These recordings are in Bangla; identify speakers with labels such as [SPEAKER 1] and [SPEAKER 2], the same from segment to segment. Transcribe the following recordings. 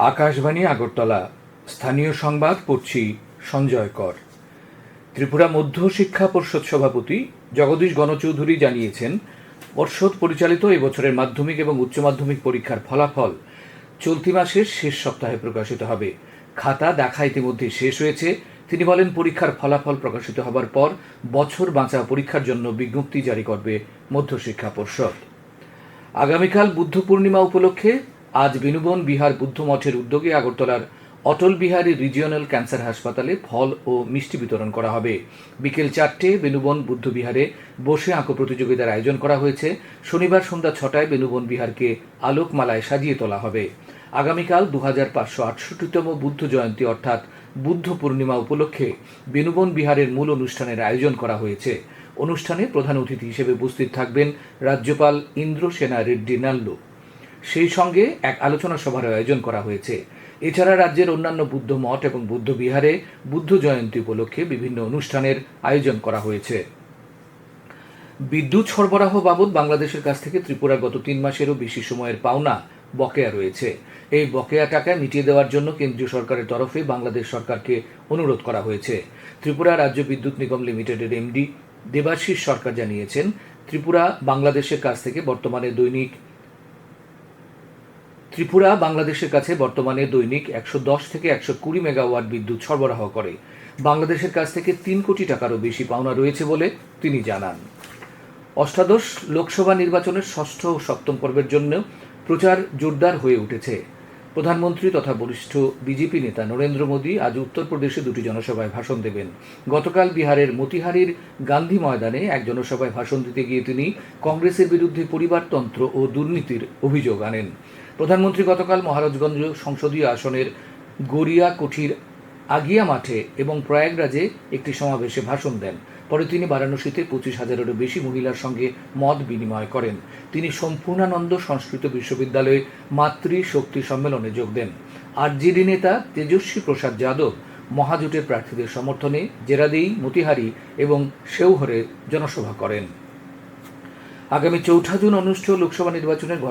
[SPEAKER 1] আকাশবাণী আগরতলা। স্থানীয় সংবাদ পড়ছি সঞ্জয় কর। ত্রিপুরা মধ্য শিক্ষা পর্ষদ সভাপতি জগদীশ গণচৌধুরী জানিয়েছেন, পর্ষদ পরিচালিত এবছরের মাধ্যমিক এবং উচ্চ মাধ্যমিক পরীক্ষার ফলাফল চলতি মাসের শেষ সপ্তাহে প্রকাশিত হবে। খাতা দেখা ইতিমধ্যে শেষ হয়েছে। তিনি বলেন, পরীক্ষার ফলাফল প্রকাশিত হবার পর বছর বাঁচা পরীক্ষার জন্য বিজ্ঞপ্তি জারি করবে মধ্যশিক্ষা পর্ষদ। আগামীকাল বুদ্ধ পূর্ণিমা উপলক্ষে আজ বেনুবন বিহার বুদ্ধ মঠের উদ্যোগে আগরতলার অটল বিহারী রিজিওনাল ক্যান্সার হাসপাতালে ফল ও মিষ্টি বিতরণ করা হবে। বিকেল 4টে বেনুবন বুদ্ধ বিহারে বসে আঁকো প্রতিযোগিতার আয়োজন করা হয়েছে। শনিবার সন্ধ্যা 6টায় বেনুবন বিহারকে আলোকমালায় সাজিয়ে তোলা হবে। আগামীকাল 2568তম বুদ্ধ জয়ন্তী অর্থাৎ বুদ্ধ পূর্ণিমা উপলক্ষে বেনুবন বিহারের মূল অনুষ্ঠানের আয়োজন করা হয়েছে। অনুষ্ঠানে প্রধান অতিথি হিসেবে উপস্থিত থাকবেন রাজ্যপাল ইন্দ্রসেনা রেড্ডি নাল্লু। সেই সঙ্গে এক আলোচনা সভার আয়োজন করা হয়েছে। এছাড়া রাজ্যের অন্যান্য বুদ্ধ মঠ এবং বুদ্ধ বিহারে বুদ্ধ জয়ন্তী উপলক্ষে বিভিন্ন অনুষ্ঠানের আয়োজন করা হয়েছে। বিদ্যুৎ সরবরাহ বাবদ বাংলাদেশের কাছ থেকে ত্রিপুরা গত 3 মাসেরও বেশি সময়ের পাওনা বকেয়া রয়েছে। এই বকেয়া টাকা মিটিয়ে দেওয়ার জন্য কেন্দ্রীয় সরকারের তরফে বাংলাদেশ সরকারকে অনুরোধ করা হয়েছে। ত্রিপুরা রাজ্য বিদ্যুৎ নিগম লিমিটেডের এমডি দেবাশিস সরকার জানিয়েছেন, ত্রিপুরা বাংলাদেশের কাছে বর্তমানে দৈনিক 110 থেকে 120 মেগাওয়াট বিদ্যুৎ সরবরাহ করে। বাংলাদেশের কাছ থেকে 3 কোটি টাকারও বেশি পাওনা রয়েছে বলে তিনি জানান। অষ্টাদশ লোকসভা নির্বাচনের ষষ্ঠ ও সপ্তম পর্বের জন্য প্রচার জোরদার হয়ে উঠেছে। প্রধানমন্ত্রী তথা বরিষ্ঠ বিজেপি নেতা নরেন্দ্র মোদী আজ উত্তরপ্রদেশে 2টি জনসভায় ভাষণ দেবেন। গতকাল বিহারের মতিহারির গান্ধী ময়দানে এক জনসভায় ভাষণ দিতে গিয়ে তিনি কংগ্রেসের বিরুদ্ধে পরিবারতন্ত্র ও দুর্নীতির অভিযোগ আনেন। প্রধানমন্ত্রী গতকাল মহারাজগঞ্জ সংসদীয় আসনের গড়িয়াকঠির আগিয়া মাঠে এবং প্রয়াগরাজে একটি সমাবেশে ভাষণ দেন। পরে তিনি বারাণসীতে 25,000-এরও বেশি মহিলার সঙ্গে মত বিনিময় করেন। তিনি সম্পূর্ণানন্দ সংস্কৃত বিশ্ববিদ্যালয়ে মাতৃ শক্তি সম্মেলনে যোগ দেন। আরজেডি নেতা তেজস্বী প্রসাদ যাদব মহাজোটের প্রার্থীদের সমর্থনে জেরাদেই, মতিহারি এবং শেওহরে জনসভা করেন। আগামী 4 জুন অনুষ্ঠেয় লোকসভা নির্বাচনের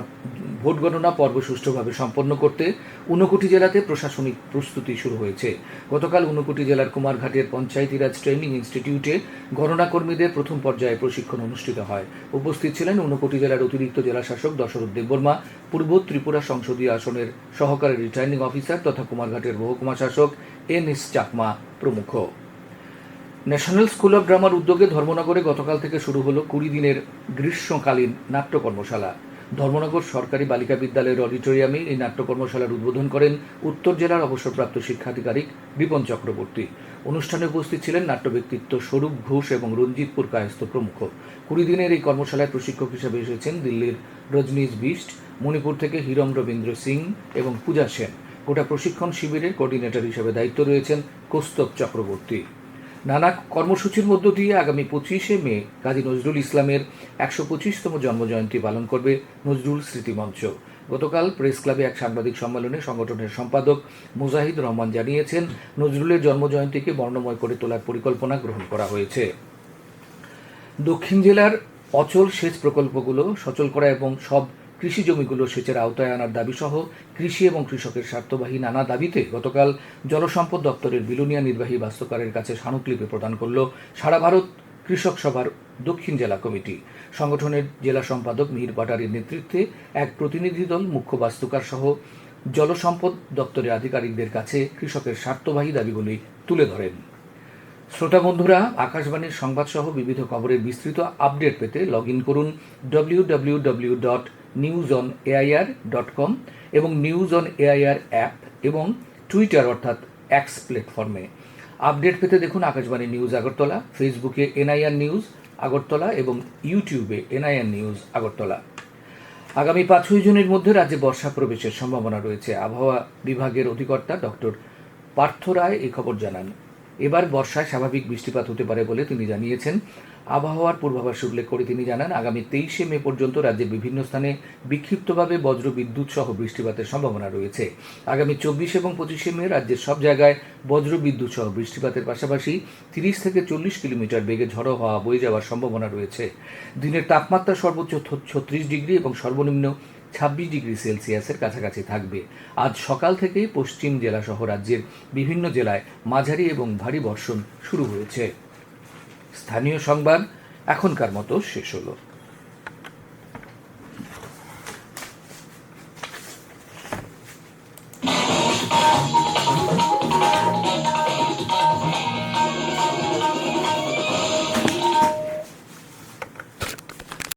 [SPEAKER 1] ভোট গণনা পর্ব সুষ্ঠুভাবে সম্পন্ন করতে ঊনকোটি জেলাতে প্রশাসনিক প্রস্তুতি শুরু হয়েছে। গতকাল ঊনকোটি জেলার কুমারঘাটের পঞ্চায়েতিরাজ ট্রেনিং ইনস্টিটিউটে গণনা কর্মীদের প্রথম পর্যায়ে প্রশিক্ষণ অনুষ্ঠিত হয়। উপস্থিত ছিলেন ঊনকোটি জেলার অতিরিক্ত জেলাশাসক দশরথ দেববর্মা, পূর্ব ত্রিপুরা সংসদীয় আসনের সহকারী রিটার্নিং অফিসার তথা কুমারঘাটের মহকুমা শাসক NS চাকমা প্রমুখ। ন্যাশনাল স্কুল অব ড্রামার উদ্যোগে ধর্মনগরে গতকাল থেকে শুরু হলো 20 দিনের গ্রীষ্মকালীন নাট্য কর্মশালা। ধর্মনগর সরকারি বালিকা বিদ্যালয়ের অডিটোরিয়ামে এই নাট্য কর্মশালার উদ্বোধন করেন উত্তর জেলার অবসরপ্রাপ্ত শিক্ষাধিকারিক রিপন চক্রবর্তী। অনুষ্ঠানে উপস্থিত ছিলেন নাট্য ব্যক্তিত্ব স্বরূপ ঘোষ এবং রঞ্জিতপুর কায়স্থ প্রমুখ। 20 দিনের এই কর্মশালায় প্রশিক্ষক হিসেবে এসেছেন দিল্লির রজনীশ বিষ্ট, মণিপুর থেকে হিরম রবীন্দ্র সিং এবং পূজা সেন। গোটা প্রশিক্ষণ শিবিরের কোঅর্ডিনেটর হিসেবে দায়িত্ব রয়েছেন কৌস্তব চক্রবর্তী। নানা কর্মসূচির মধ্য দিয়ে আগামী 25শে মে কাজী নজরুল ইসলামের 125তম জন্মজয়ন্তী পালন করবে নজরুল স্মৃতি মঞ্চ। গতকাল প্রেস ক্লাবে এক সাংবাদিক সম্মেলনে সংগঠনের সম্পাদক মুজাহিদ রহমান জানিয়েছেন, নজরুলের জন্মজয়ন্তীকে বর্ণময় করে তোলার পরিকল্পনা গ্রহণ করা হয়েছে। দক্ষিণ জেলার অচল সেচ প্রকল্পগুলো সচল করা এবং সব কৃষি জমিগুলো সেচের আওতায় আনার দাবিসহ কৃষি এবং কৃষকের স্বার্থবাহী নানা দাবিতে গতকাল জলসম্পদ দপ্তরের বিলোনিয়া নির্বাহী বাস্তুকারের কাছে স্মারকলিপি প্রদান করল সারা ভারত কৃষক সভার দক্ষিণ জেলা কমিটি। সংগঠনের জেলা সম্পাদক মিহির পাটারির নেতৃত্বে এক প্রতিনিধি দল মুখ্য বাস্তুকার সহ জলসম্পদ দপ্তরের আধিকারিকদের কাছে কৃষকের স্বার্থবাহী দাবিগুলি তুলে ধরেন। শ্রোতা বন্ধুরা, আকাশবাণীর সংবাদসহ বিবিধ খবরের বিস্তৃত আপডেট পেতে লগ ইন করুন www.newsonair.com এবং নিউজ অন এআইআর অ্যাপ এবং টুইটার অর্থাৎ এক্স প্ল্যাটফর্মে। আপডেট পেতে দেখুন আকাশবাণী নিউজ আগরতলা, ফেসবুকে NIR নিউজ আগরতলা এবং ইউটিউবে NIR নিউজ আগরতলা। আগামী 5 জুনের মধ্যে রাজ্যে বর্ষা প্রবেশের সম্ভাবনা রয়েছে। আবহাওয়া বিভাগের অধিকর্তা ডক্টর পার্থ রায় এই খবর জানান। এবার বর্ষায় স্বাভাবিক বৃষ্টিপাত হতে পারে বলে তিনি জানিয়েছেন। আবহাওয়ার পূর্বাভাস উল্লেখ করে তিনি জানান, আগামী 23শে মে পর্যন্ত রাজ্যের বিভিন্ন স্থানে বিক্ষিপ্তভাবে বজ্র বিদ্যুৎ সহ বৃষ্টিপাতের সম্ভাবনা রয়েছে। আগামী 24 এবং 25শে মে রাজ্যের সব জায়গায় বজ্র বিদ্যুৎ সহ বৃষ্টিপাতের পাশাপাশি 30 থেকে 40 কিলোমিটার বেগে ঝড়ো হাওয়া বয়ে যাওয়ার সম্ভাবনা রয়েছে। দিনের তাপমাত্রা সর্বোচ্চ 36 ডিগ্রি এবং সর্বনিম্ন 26 ডিগ্রি সেলসিয়াসের কাছাকাছি থাকবে। আজ সকাল থেকেই পশ্চিম জেলাসহ রাজ্যের বিভিন্ন জেলায় মাঝারি এবং ভারী বর্ষণ শুরু হয়েছে। স্থানীয় সংবাদ এখনকার মতো শেষ হলো।